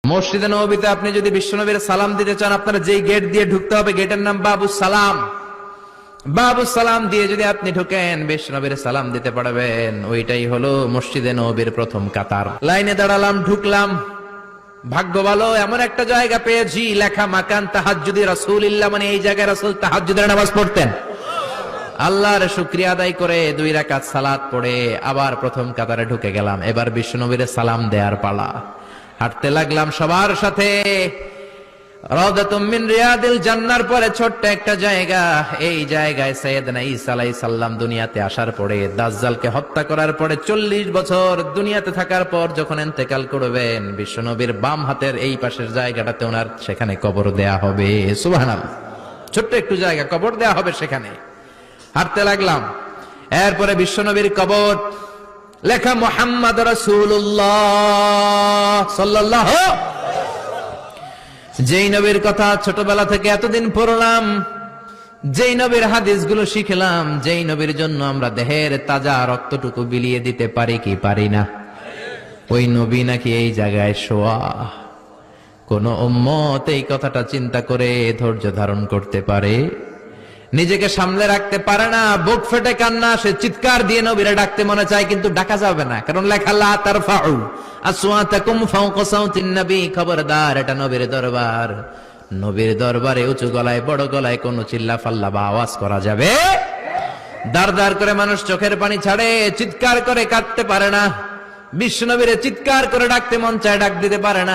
মসজিদে নববীতে আপনি যদি বিশ্বনবীর সালাম দিতে চান, আপনারা যেই গেট দিয়ে ঢুকতে হবে, গেটের নাম বাবুস সালাম। বাবুস সালাম দিয়ে যদি আপনি ঢুকেন, বিশ্বনবীর সালাম দিতে পারবেন। ওইটাই হলো মসজিদে নববীর প্রথম কাতার। লাইনে দাঁড়ালাম, ঢুকলাম। ভাগ্য ভালো, এমন একটা জায়গা পেয়েছি লেখা মাকান তাহাজ্জুদি রাসূলিল্লাহ, মানে এই জায়গায় রাসূল তাহাজ্জুদের নামাজ পড়তেন। আল্লাহর শুকরিয়া আদায় করে 2 রাকাত সালাত পড়ে আবার প্রথম কাতারে ঢুকে গেলাম। এবার বিশ্বনবীর সালাম দেওয়ার পালা। হাঁটতে লাগলাম সবার সাথে। রাউদাতুম মিন রিয়াদিল জান্নার পরে ছোট্ট একটা জায়গা, এই জায়গায় সাইয়েদনা ঈসা আলাইহিস সালাম দুনিয়াতে আসার পরে, দাজ্জালকে হত্যা করার পরে 40 বছর দুনিয়াতে থাকার পর যখন ইন্তেকাল করবেন, বিশ্বনবীর বাম হাতের এই পাশের জায়গাটাতে ওনার সেখানে কবর দেয়া হবে। সুবহানাল্লাহ, ছোট্ট একটু জায়গা, কবর দেয়া হবে সেখানে। হাঁটতে লাগলাম, এরপরে বিশ্বনবীর কবর, লেখা মুহাম্মদ রাসূলুল্লাহ সাল্লাল্লাহু। যেই নবীর কথা ছোটবেলা থেকে এতদিন পড়লাম, যেই নবীর হাদিসগুলো শিখলাম, যেই নবীর জন্য আমরা দেহের তাজা রক্তটুকু বিলিয়ে দিতে পারি কি পারি না, ওই নবী নাকি এই জায়গায় শোয়া। কোন উম্মত এই কথাটা চিন্তা করে ধৈর্য ধারণ করতে পারে? নিজেকে সামলে রাখতে পারে না, বুক ফেটে কান্না আসে, চিৎকার দিয়ে নবীরে ডাকতে মনে চায়, কিন্তু ডাকা যাবে না, কারণ লেখা লা তারফাউ আসওয়াতাকুম ফাওকা সাউতিন নবী। খবরদার, এটা নবীর দরবার। নবীর দরবারে উঁচু গলায় বড় গলায় কোনো চিল্লা ফাল্লা বা আওয়াজ করা যাবে? দাঁড় দাঁড় করে মানুষ চোখের পানি ছাড়ে, চিৎকার করে কাঁদতে পারে না। বিশ্বনবীরে চিৎকার করে ডাকতে মন চায়, ডাক দিতে পারে না।